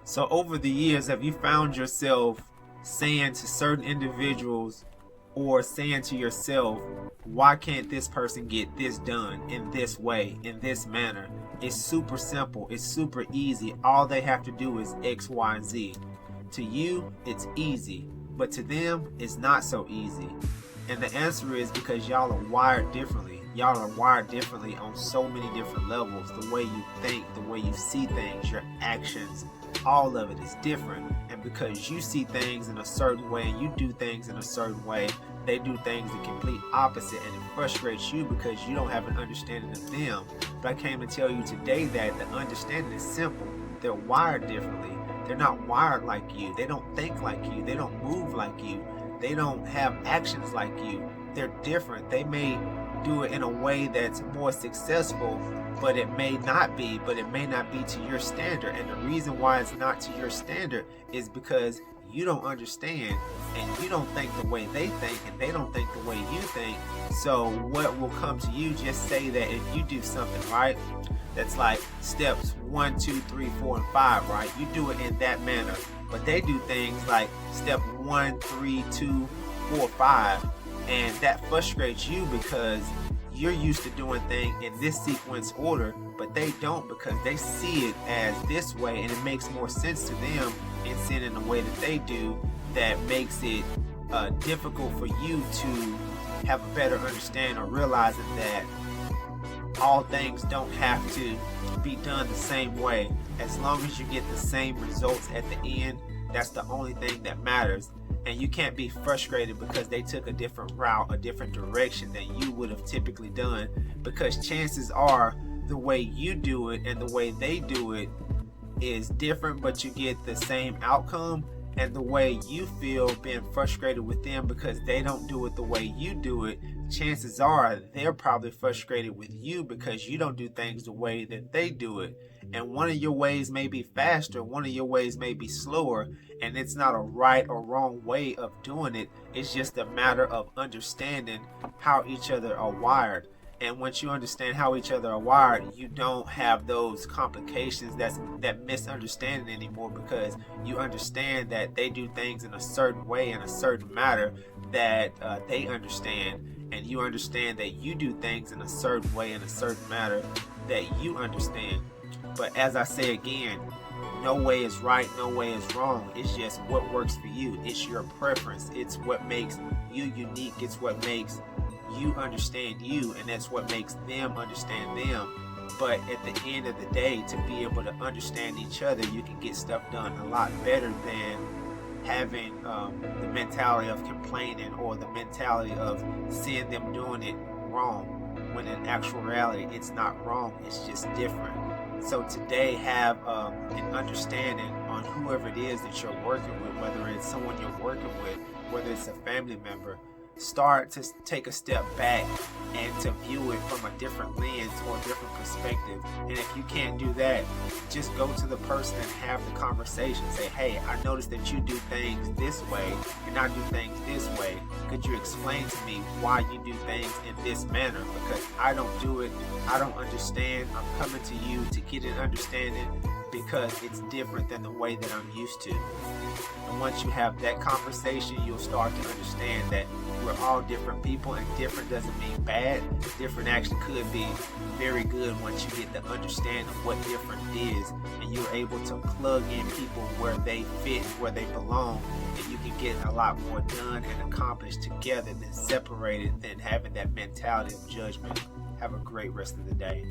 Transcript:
So over the years, have you found yourself saying to certain individuals or saying to yourself, why can't this person get this done in this way, in this manner? It's super simple. It's super easy. All they have to do is X, Y, and Z. To you, it's easy, but to them, it's not so easy. And the answer is because y'all are wired differently. Y'all are wired differently on so many different levels. The way you think, the way you see things, your actions, all of it is different. And because you see things in a certain way and you do things in a certain way, they do things the complete opposite, and it frustrates you because you don't have an understanding of them. But I came to tell you today that the understanding is simple. They're wired differently. They're not wired like you. They don't think like you. They don't move like you. They don't have actions like you. They're different. They may do it in a way that's more successful, but it may not be to your standard. And the reason why it's not to your standard is because you don't understand, and you don't think the way they think, and they don't think the way you think. So what will come to you, just say that if you do something right, that's like steps 1, 2, 3, 4, and 5, right? You do it in that manner. But they do things like step 1, 3, 2, 4, 5, and that frustrates you because you're used to doing things in this sequence order, but they don't, because they see it as this way, and it makes more sense to them and seeing it in the way that they do. That makes it difficult for you to have a better understanding or realizing that all things don't have to be done the same way. As long as you get the same results at the end, that's the only thing that matters. And you can't be frustrated because they took a different route, a different direction than you would have typically done, because chances are the way you do it and the way they do it is different, but you get the same outcome. And the way you feel being frustrated with them because they don't do it the way you do it, chances are they're probably frustrated with you because you don't do things the way that they do it. And one of your ways may be faster, one of your ways may be slower, and it's not a right or wrong way of doing it. It's just a matter of understanding how each other are wired. And once you understand how each other are wired, you don't have those complications, that misunderstanding anymore, because you understand that they do things in a certain way, in a certain manner that they understand. And you understand that you do things in a certain way, in a certain manner that you understand. But as I say again, no way is right, no way is wrong. It's just what works for you. It's your preference. It's what makes you unique. It's what makes you understand you, and that's what makes them understand them. But at the end of the day, to be able to understand each other, you can get stuff done a lot better than having the mentality of complaining or the mentality of seeing them doing it wrong, when in actual reality it's not wrong, it's just different. So today, have an understanding on whoever it is that you're working with, whether it's someone you're working with, whether it's a family member. Start to take a step back and to view it from a different lens or a different perspective. And if you can't do that, just go to the person and have the conversation. Say, hey, I noticed that you do things this way and I do things this way. Could you explain to me why you do things in this manner? Because I don't do it. I don't understand. I'm coming to you to get an understanding because it's different than the way that I'm used to. And once you have that conversation, you'll start to understand that we're all different people, and different doesn't mean bad. Different actually could be very good once you get the understanding of what different is, and you're able to plug in people where they fit, where they belong, and you can get a lot more done and accomplished together than separated, than having that mentality of judgment. Have a great rest of the day.